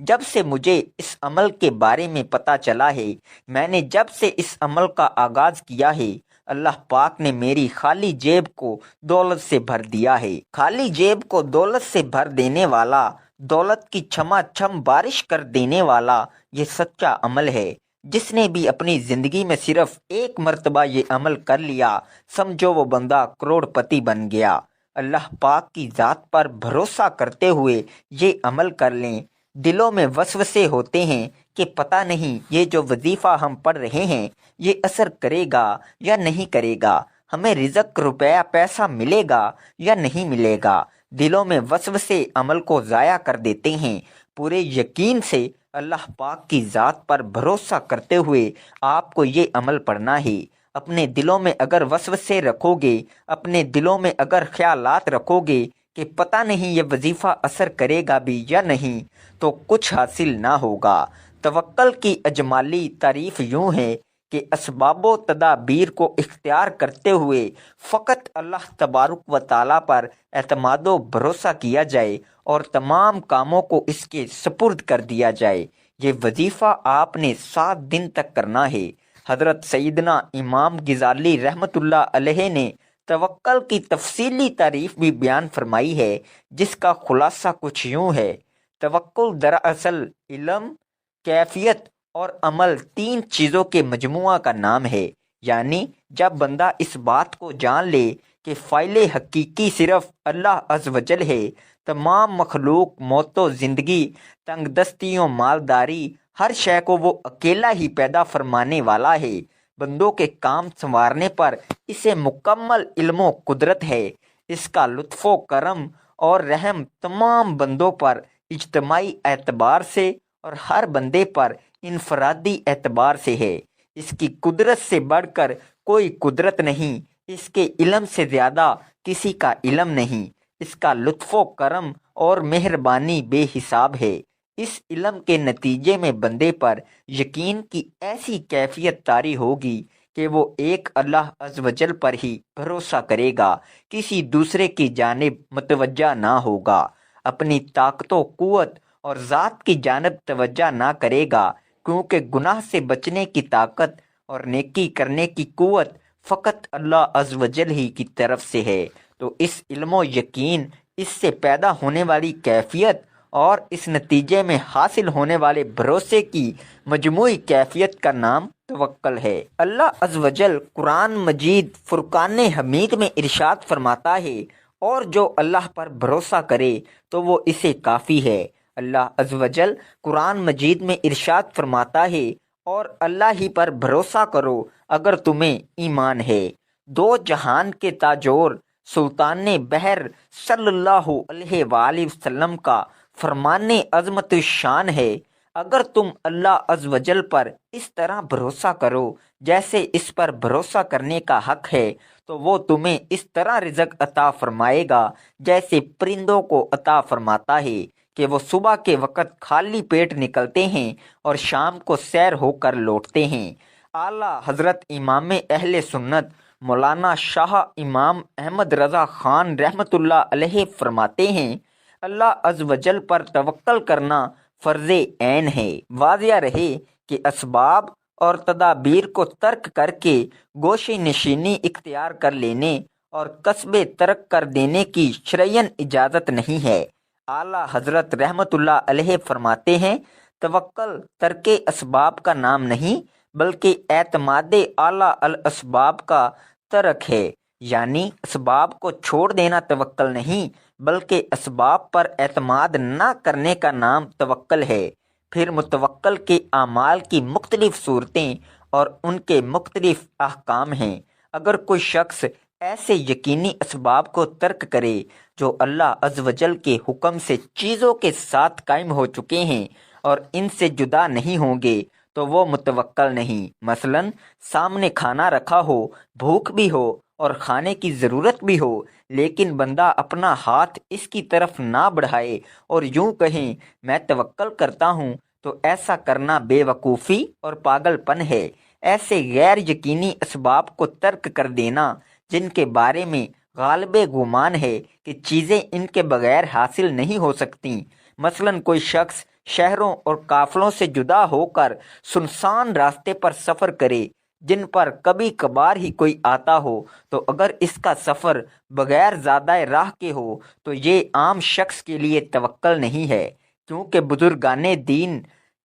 جب سے مجھے اس عمل کے بارے میں پتہ چلا ہے، میں نے جب سے اس عمل کا آغاز کیا ہے، اللہ پاک نے میری خالی جیب کو دولت سے بھر دیا ہے۔ خالی جیب کو دولت سے بھر دینے والا، دولت کی چھما چھم بارش کر دینے والا، یہ سچا عمل ہے۔ جس نے بھی اپنی زندگی میں صرف ایک مرتبہ یہ عمل کر لیا، سمجھو وہ بندہ کروڑ پتی بن گیا۔ اللہ پاک کی ذات پر بھروسہ کرتے ہوئے یہ عمل کر لیں۔ دلوں میں وسوسے ہوتے ہیں کہ پتہ نہیں یہ جو وظیفہ ہم پڑھ رہے ہیں یہ اثر کرے گا یا نہیں کرے گا، ہمیں رزق روپیہ پیسہ ملے گا یا نہیں ملے گا۔ دلوں میں وسوسے عمل کو ضائع کر دیتے ہیں۔ پورے یقین سے اللہ پاک کی ذات پر بھروسہ کرتے ہوئے آپ کو یہ عمل پڑھنا ہے۔ اپنے دلوں میں اگر وسوسے رکھو گے، اپنے دلوں میں اگر خیالات رکھو گے کہ پتہ نہیں یہ وظیفہ اثر کرے گا بھی یا نہیں، تو کچھ حاصل نہ ہوگا۔ توکل کی اجمالی تعریف یوں ہے کہ اسباب و تدابیر کو اختیار کرتے ہوئے فقط اللہ تبارک و تعالیٰ پر اعتماد و بھروسہ کیا جائے اور تمام کاموں کو اس کے سپرد کر دیا جائے۔ یہ وظیفہ آپ نے 7 دن تک کرنا ہے۔ حضرت سیدنا امام غزالی رحمۃ اللہ علیہ نے توکل کی تفصیلی تعریف بھی بیان فرمائی ہے، جس کا خلاصہ کچھ یوں ہے: توکل دراصل علم، کیفیت اور عمل 3 چیزوں کے مجموعہ کا نام ہے۔ یعنی جب بندہ اس بات کو جان لے کہ فاعل حقیقی صرف اللہ عز و جل ہے، تمام مخلوق، موت و زندگی، تنگ دستی و مالداری، ہر شے کو وہ اکیلا ہی پیدا فرمانے والا ہے، بندوں کے کام سنوارنے پر اسے مکمل علم و قدرت ہے، اس کا لطف و کرم اور رحم تمام بندوں پر اجتماعی اعتبار سے اور ہر بندے پر انفرادی اعتبار سے ہے، اس کی قدرت سے بڑھ کر کوئی قدرت نہیں، اس کے علم سے زیادہ کسی کا علم نہیں، اس کا لطف و کرم اور مہربانی بے حساب ہے۔ اس علم کے نتیجے میں بندے پر یقین کی ایسی کیفیت طاری ہوگی کہ وہ ایک اللہ عز و جل پر ہی بھروسہ کرے گا، کسی دوسرے کی جانب متوجہ نہ ہوگا، اپنی طاقت و قوت اور ذات کی جانب توجہ نہ کرے گا، کیونکہ گناہ سے بچنے کی طاقت اور نیکی کرنے کی قوت فقط اللہ عز و جل ہی کی طرف سے ہے۔ تو اس علم و یقین، اس سے پیدا ہونے والی کیفیت اور اس نتیجے میں حاصل ہونے والے بھروسے کی مجموعی کیفیت کا نام توکل ہے۔ اللہ عز و جل قرآن مجید فرقان حمید میں ارشاد فرماتا ہے، اور جو اللہ پر بھروسہ کرے تو وہ اسے کافی ہے۔ اللہ عز و جل قرآن مجید میں ارشاد فرماتا ہے، اور اللہ ہی پر بھروسہ کرو اگر تمہیں ایمان ہے۔ 2 جہان کے تاجور سلطان بحر صلی اللہ علیہ وآلہ وسلم کا فرمان عظمت شان ہے، اگر تم اللہ عز و جل پر اس طرح بھروسہ کرو جیسے اس پر بھروسہ کرنے کا حق ہے، تو وہ تمہیں اس طرح رزق عطا فرمائے گا جیسے پرندوں کو عطا فرماتا ہے کہ وہ صبح کے وقت خالی پیٹ نکلتے ہیں اور شام کو سیر ہو کر لوٹتے ہیں۔ اعلیٰ حضرت امام اہل سنت مولانا شاہ امام احمد رضا خان رحمۃ اللہ علیہ فرماتے ہیں، اللہ عز و جل پر توکل کرنا فرض عین ہے۔ واضح رہے کہ اسباب اور تدابیر کو ترک کر کے گوشے نشینی اختیار کر لینے اور قصبے ترک کر دینے کی شرعین اجازت نہیں ہے۔ اعلیٰ حضرت رحمۃ اللہ علیہ فرماتے ہیں، توکل ترک اسباب کا نام نہیں بلکہ اعتماد اعلیٰ الاسباب کا ترک ہے، یعنی اسباب کو چھوڑ دینا توکل نہیں بلکہ اسباب پر اعتماد نہ کرنے کا نام توکل ہے۔ پھر متوکل کے اعمال کی مختلف صورتیں اور ان کے مختلف احکام ہیں۔ اگر کوئی شخص ایسے یقینی اسباب کو ترک کرے جو اللہ عز و جل کے حکم سے چیزوں کے ساتھ قائم ہو چکے ہیں اور ان سے جدا نہیں ہوں گے، تو وہ متوکل نہیں۔ مثلا سامنے کھانا رکھا ہو، بھوک بھی ہو اور کھانے کی ضرورت بھی ہو، لیکن بندہ اپنا ہاتھ اس کی طرف نہ بڑھائے اور یوں کہیں میں توکل کرتا ہوں، تو ایسا کرنا بے وقوفی اور پاگل پن ہے۔ ایسے غیر یقینی اسباب کو ترک کر دینا جن کے بارے میں غالب گمان ہے کہ چیزیں ان کے بغیر حاصل نہیں ہو سکتی، مثلا کوئی شخص شہروں اور قافلوں سے جدا ہو کر سنسان راستے پر سفر کرے جن پر کبھی کبھار ہی کوئی آتا ہو، تو اگر اس کا سفر بغیر زیادہ راہ کے ہو تو یہ عام شخص کے لیے توکل نہیں ہے، کیونکہ بزرگان دین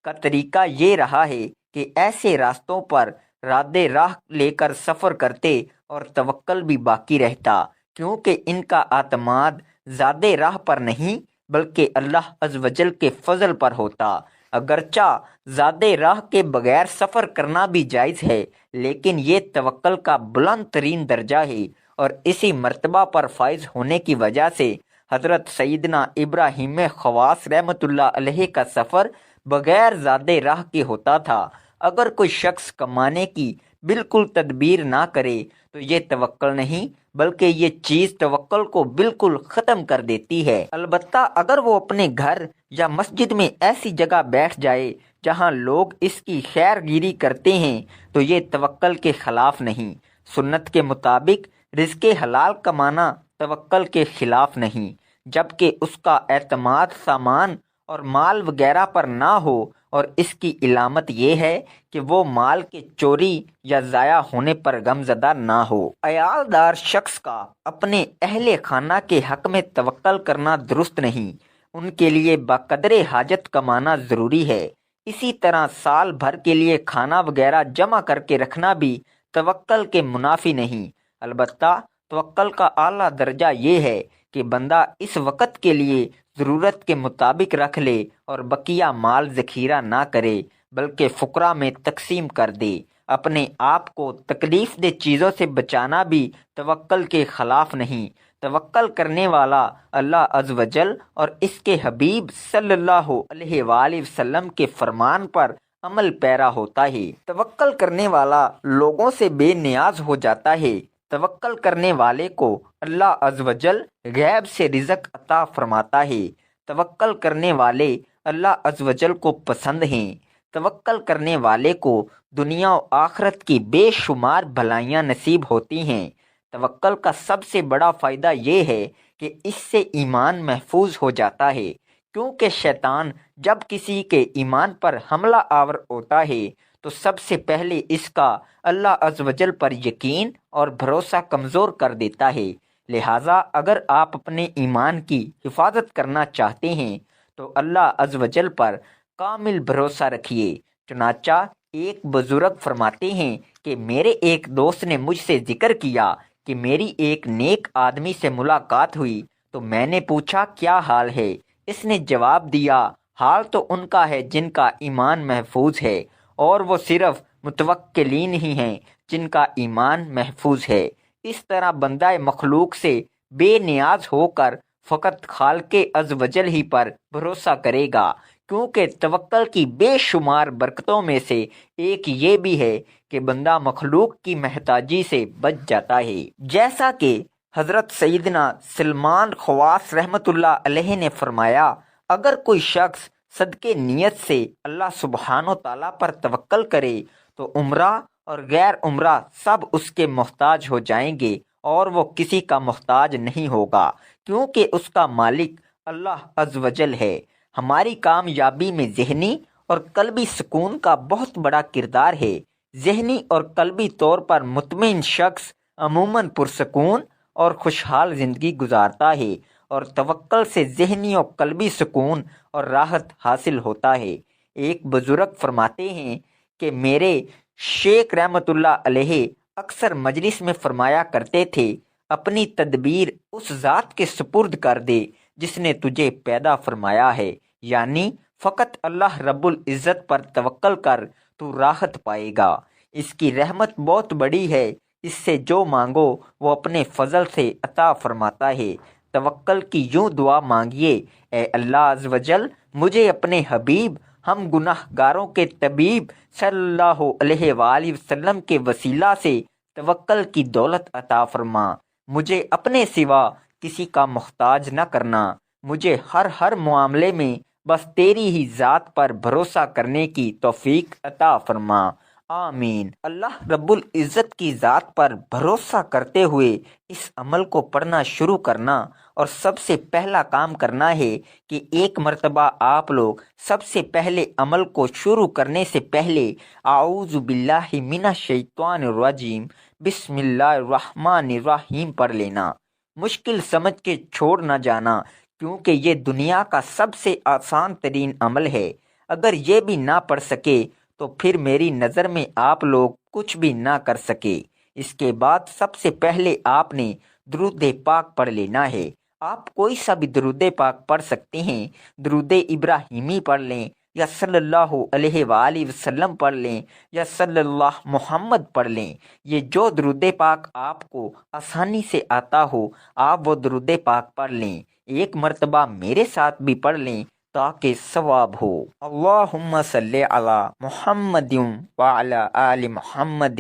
کا طریقہ یہ رہا ہے کہ ایسے راستوں پر راد راہ لے کر سفر کرتے اور توکل بھی باقی رہتا، کیونکہ ان کا اعتماد زاد راہ پر نہیں بلکہ اللہ عز و جل کے فضل پر ہوتا۔ اگرچہ زاد راہ کے بغیر سفر کرنا بھی جائز ہے، لیکن یہ توکل کا بلند ترین درجہ ہے، اور اسی مرتبہ پر فائز ہونے کی وجہ سے حضرت سیدنا ابراہیم خواص رحمۃ اللہ علیہ کا سفر بغیر زاد راہ کے ہوتا تھا۔ اگر کوئی شخص کمانے کی بالکل تدبیر نہ کرے تو یہ توکل نہیں بلکہ یہ چیز توکل کو بالکل ختم کر دیتی ہے۔ البتہ اگر وہ اپنے گھر یا مسجد میں ایسی جگہ بیٹھ جائے جہاں لوگ اس کی خیر گیری کرتے ہیں تو یہ توکل کے خلاف نہیں۔ سنت کے مطابق رزق حلال کمانا توکل کے خلاف نہیں، جبکہ اس کا اعتماد سامان اور مال وغیرہ پر نہ ہو، اور اس کی علامت یہ ہے کہ وہ مال کے چوری یا ضائع ہونے پر غمزدہ نہ ہو۔ عیالدار شخص کا اپنے اہل خانہ کے حق میں توکل کرنا درست نہیں، ان کے لیے بقدر حاجت کمانا ضروری ہے۔ اسی طرح سال بھر کے لیے کھانا وغیرہ جمع کر کے رکھنا بھی توکل کے منافی نہیں۔ البتہ توکل کا اعلیٰ درجہ یہ ہے کہ بندہ اس وقت کے لیے ضرورت کے مطابق رکھ لے اور بقیہ مال ذخیرہ نہ کرے بلکہ فقراء میں تقسیم کر دے۔ اپنے آپ کو تکلیف دہ چیزوں سے بچانا بھی توکل کے خلاف نہیں۔ توکل کرنے والا اللہ عز و جل اور اس کے حبیب صلی اللہ علیہ وآلہ وسلم کے فرمان پر عمل پیرا ہوتا ہے۔ توکل کرنے والا لوگوں سے بے نیاز ہو جاتا ہے۔ توکل کرنے والے کو اللہ عز و جل غیب سے رزق عطا فرماتا ہے۔ توکل کرنے والے اللہ عز و جل کو پسند ہیں۔ توکل کرنے والے کو دنیا و آخرت کی بے شمار بھلائیاں نصیب ہوتی ہیں۔ توکل کا سب سے بڑا فائدہ یہ ہے کہ اس سے ایمان محفوظ ہو جاتا ہے، کیونکہ شیطان جب کسی کے ایمان پر حملہ آور ہوتا ہے تو سب سے پہلے اس کا اللہ عز و جل پر یقین اور بھروسہ کمزور کر دیتا ہے۔ لہٰذا اگر آپ اپنے ایمان کی حفاظت کرنا چاہتے ہیں تو اللہ عز و جل پر کامل بھروسہ رکھیے۔ چنانچہ ایک بزرگ فرماتے ہیں کہ میرے ایک دوست نے مجھ سے ذکر کیا کہ میری ایک نیک آدمی سے ملاقات ہوئی تو میں نے پوچھا کیا حال ہے؟ اس نے جواب دیا حال تو ان کا ہے جن کا ایمان محفوظ ہے، اور وہ صرف متوکلین ہی ہیں جن کا ایمان محفوظ ہے۔ اس طرح بندہ مخلوق سے بے نیاز ہو کر فقط خالق عز و جل ہی پر بھروسہ کرے گا، کیونکہ توکل کی بے شمار برکتوں میں سے ایک یہ بھی ہے کہ بندہ مخلوق کی محتاجی سے بچ جاتا ہے۔ جیسا کہ حضرت سیدنا سلمان خواص رحمۃ اللہ علیہ نے فرمایا، اگر کوئی شخص صدقے نیت سے اللہ سبحانہ و تعالیٰ پر توکل کرے تو عمرہ اور غیر عمرہ سب اس کے محتاج ہو جائیں گے اور وہ کسی کا محتاج نہیں ہوگا، کیونکہ اس کا مالک اللہ عز و جل ہے۔ ہماری کامیابی میں ذہنی اور قلبی سکون کا بہت بڑا کردار ہے۔ ذہنی اور قلبی طور پر مطمئن شخص عموماً پرسکون اور خوشحال زندگی گزارتا ہے، اور توکل سے ذہنی اور قلبی سکون اور راحت حاصل ہوتا ہے۔ ایک بزرگ فرماتے ہیں کہ میرے شیخ رحمۃ اللہ علیہ اکثر مجلس میں فرمایا کرتے تھے، اپنی تدبیر اس ذات کے سپرد کر دے جس نے تجھے پیدا فرمایا ہے، یعنی فقط اللہ رب العزت پر توکل کر تو راحت پائے گا۔ اس کی رحمت بہت بڑی ہے، اس سے جو مانگو وہ اپنے فضل سے عطا فرماتا ہے۔ توکل کی یوں دعا مانگیے، اے اللہ عز و جل مجھے اپنے حبیب ہم گناہ گاروں کے طبیب صلی اللہ علیہ وآلہ وسلم کے وسیلہ سے توکل کی دولت عطا فرما۔ مجھے اپنے سوا کسی کا محتاج نہ کرنا، مجھے ہر معاملے میں بس تیری ہی ذات پر بھروسہ کرنے کی توفیق عطا فرما۔ آمین۔ اللہ رب العزت کی ذات پر بھروسہ کرتے ہوئے اس عمل کو پڑھنا شروع کرنا، اور سب سے پہلا کام کرنا ہے کہ ایک مرتبہ آپ لوگ سب سے پہلے عمل کو شروع کرنے سے پہلے اعوذ باللہ من الشیطان الرجیم بسم اللہ الرحمن الرحیم پڑھ لینا۔ مشکل سمجھ کے چھوڑ نہ جانا، کیونکہ یہ دنیا کا سب سے آسان ترین عمل ہے۔ اگر یہ بھی نہ پڑھ سکے تو پھر میری نظر میں آپ لوگ کچھ بھی نہ کر سکے۔ اس کے بعد سب سے پہلے آپ نے درود پاک پڑھ لینا ہے۔ آپ کوئی سا بھی درود پاک پڑھ سکتے ہیں۔ درود ابراہیمی پڑھ لیں، یا صلی اللہ علیہ وآلہ وسلم پڑھ لیں، یا صلی اللہ محمد پڑھ لیں۔ یہ جو درود پاک آپ کو آسانی سے آتا ہو، آپ وہ درود پاک پڑھ لیں۔ ایک مرتبہ میرے ساتھ بھی پڑھ لیں تاکہ ثواب ہو۔ اللہم صلی علی محمد وعلی آل محمد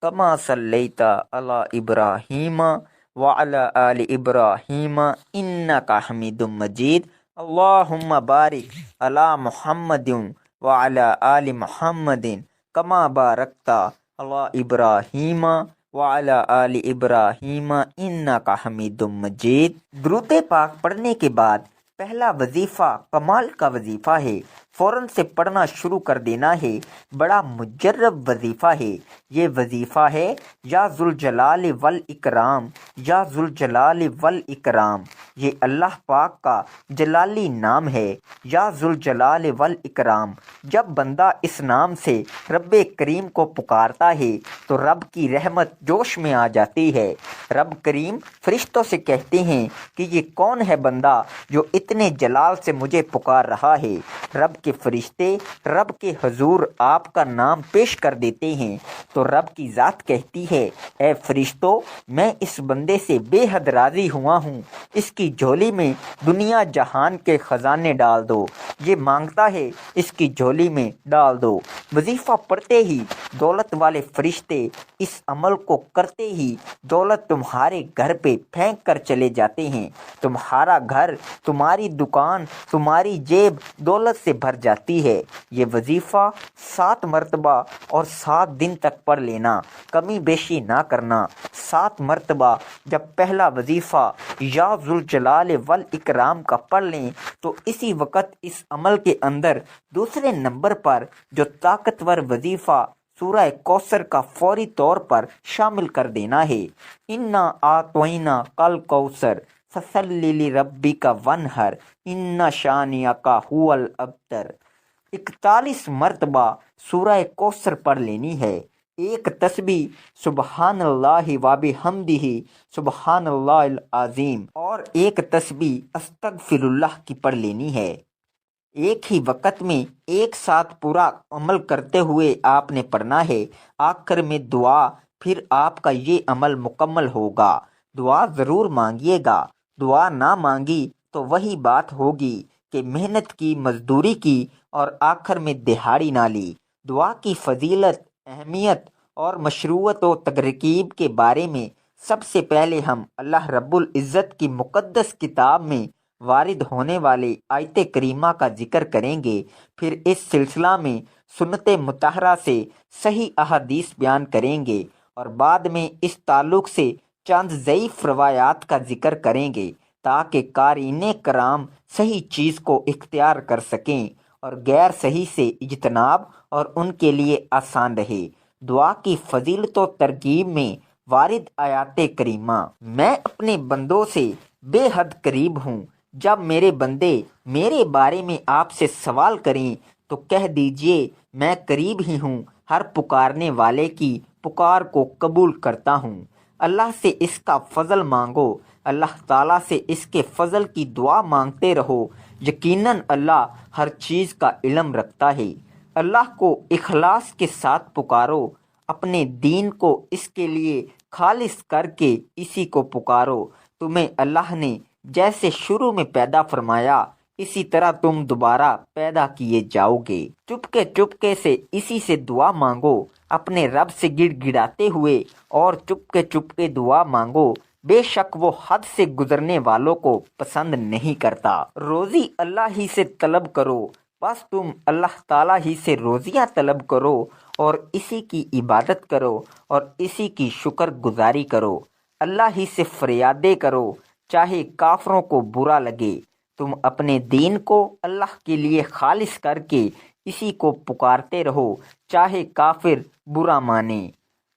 کما صلیت علی ابراہیم وعلی آل ابراہیم انک حمید مجید۔ اللہم بارک علی محمد وعلی آل محمد کما بارکت علی ابراہیم وعلی آل ابراہیم انک حمید مجید۔ درود پاک پڑھنے کے بعد پہلا وظیفہ کمال کا وظیفہ ہے، فوراً سے پڑھنا شروع کر دینا ہے۔ بڑا مجرب وظیفہ ہے۔ یہ وظیفہ ہے یا ذوالجلال والاکرام، یا ذوالجلال والاکرام۔ یہ اللہ پاک کا جلالی نام ہے، یا ذوالجلال والاکرام۔ جب بندہ اس نام سے رب کریم کو پکارتا ہے تو رب کی رحمت جوش میں آ جاتی ہے۔ رب کریم فرشتوں سے کہتے ہیں کہ یہ کون ہے بندہ جو اتنے جلال سے مجھے پکار رہا ہے۔ رب کے فرشتے رب کے حضور آپ کا نام پیش کر دیتے ہیں تو رب کی ذات کہتی ہے، اے فرشتوں، میں اس بندے سے بے حد راضی ہوا ہوں، اس کی جھولی میں دنیا جہان کے خزانے ڈال دو، یہ مانگتا ہے اس کی جھولی میں ڈال دو۔ وظیفہ پڑھتے ہی دولت والے فرشتے اس عمل کو کرتے ہی دولت تمہارے گھر پہ پھینک کر چلے جاتے ہیں۔ تمہارا گھر، تمہاری دکان، تمہاری جیب دولت سے بھر جاتی ہے۔ یہ وظیفہ 7 مرتبہ اور 7 دن تک پڑھ لینا، کمی بیشی نہ کرنا۔ 7 مرتبہ جب پہلا وظیفہ یا ذوالجلال والاکرام کا پڑھ لیں تو اسی وقت اس عمل کے اندر دوسرے نمبر پر جو طاقتور وظیفہ سورہ کوثر کا فوری طور پر شامل کر دینا ہے۔ انا اعطیناک الکوثر فصلی لربک وانحر ان شانئک ھو الابتر۔ 41 مرتبہ سورہ کوثر پڑھ لینی ہے۔ ایک تسبیح سبحان اللہ وبحمدہ سبحان اللہ العظیم اور ایک تسبیح استغفر اللہ کی پڑھ لینی ہے۔ ایک ہی وقت میں ایک ساتھ پورا عمل کرتے ہوئے آپ نے پڑھنا ہے۔ آخر میں دعا، پھر آپ کا یہ عمل مکمل ہوگا۔ دعا ضرور مانگیے گا۔ دعا نہ مانگی تو وہی بات ہوگی کہ محنت کی، مزدوری کی اور آخر میں دہاڑی نہ لی۔ دعا کی فضیلت، اہمیت اور مشروعیت و ترغیب کے بارے میں سب سے پہلے ہم اللہ رب العزت کی مقدس کتاب میں وارد ہونے والے آیت کریمہ کا ذکر کریں گے، پھر اس سلسلہ میں سنت مطہرہ سے صحیح احادیث بیان کریں گے، اور بعد میں اس تعلق سے چند ضعیف روایات کا ذکر کریں گے تاکہ قارئین کرام صحیح چیز کو اختیار کر سکیں اور غیر صحیح سے اجتناب اور ان کے لیے آسان رہے۔ دعا کی فضیلت و ترغیب میں وارد آیات کریمہ۔ میں اپنے بندوں سے بے حد قریب ہوں، جب میرے بندے میرے بارے میں آپ سے سوال کریں تو کہہ دیجئے میں قریب ہی ہوں، ہر پکارنے والے کی پکار کو قبول کرتا ہوں۔ اللہ سے اس کا فضل مانگو، اللہ تعالیٰ سے اس کے فضل کی دعا مانگتے رہو، یقیناً اللہ ہر چیز کا علم رکھتا ہے۔ اللہ کو اخلاص کے ساتھ پکارو، اپنے دین کو اس کے لیے خالص کر کے اسی کو پکارو۔ تمہیں اللہ نے جیسے شروع میں پیدا فرمایا اسی طرح تم دوبارہ پیدا کیے جاؤ گے۔ چپکے چپکے سے اسی سے دعا مانگو، اپنے رب سے گڑ گڑاتے ہوئے اور چپکے چپکے دعا مانگو، بے شک وہ حد سے گزرنے والوں کو پسند نہیں کرتا۔ روزی اللہ ہی سے طلب کرو، بس تم اللہ تعالیٰ ہی سے روزیاں طلب کرو اور اسی کی عبادت کرو اور اسی کی شکر گزاری کرو، اللہ ہی سے فریادیں کرو چاہے کافروں کو برا لگے، تم اپنے دین کو اللہ کے لیے خالص کر کے اسی کو پکارتے رہو چاہے کافر برا مانے۔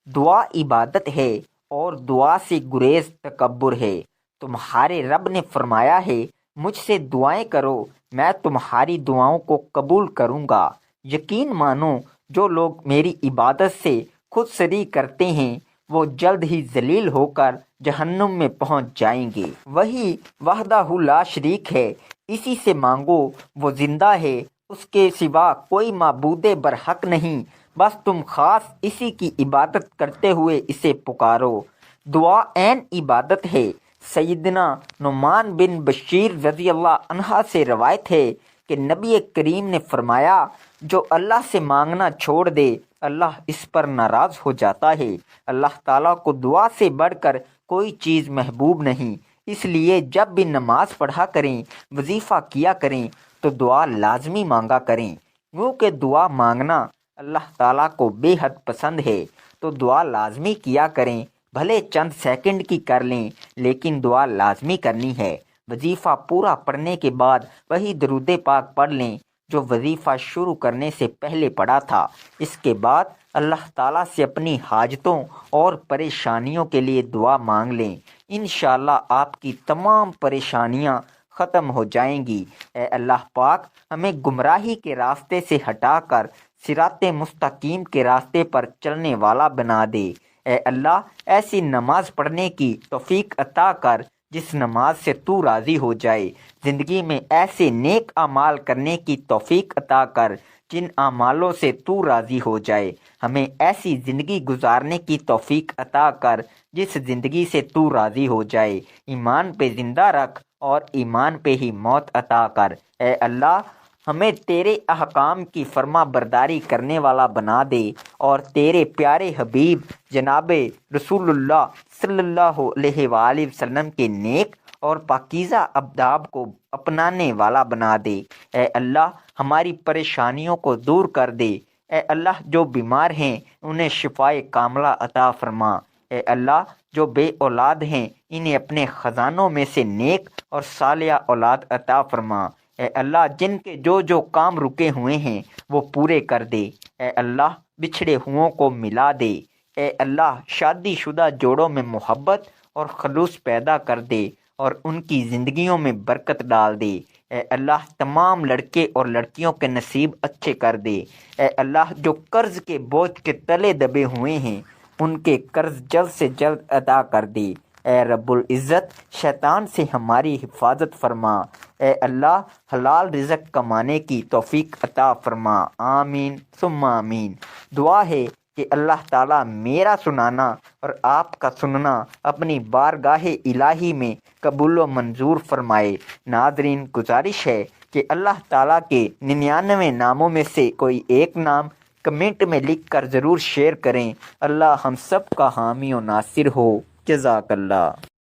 دعا عبادت ہے اور دعا سے گریز تکبر ہے۔ تمہارے رب نے فرمایا ہے مجھ سے دعائیں کرو میں تمہاری دعاؤں کو قبول کروں گا۔ یقین مانو جو لوگ میری عبادت سے خود سری کرتے ہیں وہ جلد ہی ذلیل ہو کر جہنم میں پہنچ جائیں گے۔ وہی وحدہ لا شریک ہے، اسی سے مانگو، وہ زندہ ہے، اس کے سوا کوئی معبود برحق نہیں، بس تم خاص اسی کی عبادت کرتے ہوئے اسے پکارو۔ دعا عین عبادت ہے۔ سیدنا نعمان بن بشیر رضی اللہ عنہ سے روایت ہے کہ نبی کریم نے فرمایا جو اللہ سے مانگنا چھوڑ دے اللہ اس پر ناراض ہو جاتا ہے۔ اللہ تعالیٰ کو دعا سے بڑھ کر کوئی چیز محبوب نہیں، اس لیے جب بھی نماز پڑھا کریں، وظیفہ کیا کریں تو دعا لازمی مانگا کریں، کیونکہ دعا مانگنا اللہ تعالیٰ کو بے حد پسند ہے، تو دعا لازمی کیا کریں، بھلے چند سیکنڈ کی کر لیں لیکن دعا لازمی کرنی ہے۔ وظیفہ پورا پڑھنے کے بعد وہی درود پاک پڑھ لیں جو وظیفہ شروع کرنے سے پہلے پڑھا تھا۔ اس کے بعد اللہ تعالیٰ سے اپنی حاجتوں اور پریشانیوں کے لیے دعا مانگ لیں، انشاءاللہ آپ کی تمام پریشانیاں ختم ہو جائیں گی۔ اے اللہ پاک ہمیں گمراہی کے راستے سے ہٹا کر صراط مستقیم کے راستے پر چلنے والا بنا دے۔ اے اللہ ایسی نماز پڑھنے کی توفیق عطا کر جس نماز سے تو راضی ہو جائے، زندگی میں ایسے نیک اعمال کرنے کی توفیق عطا کر جن اعمالوں سے تو راضی ہو جائے، ہمیں ایسی زندگی گزارنے کی توفیق عطا کر جس زندگی سے تو راضی ہو جائے، ایمان پہ زندہ رکھ اور ایمان پہ ہی موت عطا کر۔ اے اللہ ہمیں تیرے احکام کی فرما برداری کرنے والا بنا دے اور تیرے پیارے حبیب جناب رسول اللہ صلی اللہ علیہ وآلہ وسلم کے نیک اور پاکیزہ آداب کو اپنانے والا بنا دے۔ اے اللہ ہماری پریشانیوں کو دور کر دے۔ اے اللہ جو بیمار ہیں انہیں شفائے کاملہ عطا فرما۔ اے اللہ جو بے اولاد ہیں انہیں اپنے خزانوں میں سے نیک اور صالحہ اولاد عطا فرما۔ اے اللہ جن کے جو کام رکے ہوئے ہیں وہ پورے کر دے۔ اے اللہ بچھڑے ہوں کو ملا دے۔ اے اللہ شادی شدہ جوڑوں میں محبت اور خلوص پیدا کر دے اور ان کی زندگیوں میں برکت ڈال دے۔ اے اللہ تمام لڑکے اور لڑکیوں کے نصیب اچھے کر دے۔ اے اللہ جو قرض کے بوجھ کے تلے دبے ہوئے ہیں ان کے قرض جلد سے جلد ادا کر دے۔ اے رب العزت شیطان سے ہماری حفاظت فرما۔ اے اللہ حلال رزق کمانے کی توفیق عطا فرما۔ آمین ثم آمین۔ دعا ہے کہ اللہ تعالیٰ میرا سنانا اور آپ کا سننا اپنی بارگاہ الہی میں قبول و منظور فرمائے۔ ناظرین گزارش ہے کہ اللہ تعالیٰ کے 99 ناموں میں سے کوئی ایک نام کمنٹ میں لکھ کر ضرور شیئر کریں۔ اللہ ہم سب کا حامی و ناصر ہو۔ جزاک اللہ۔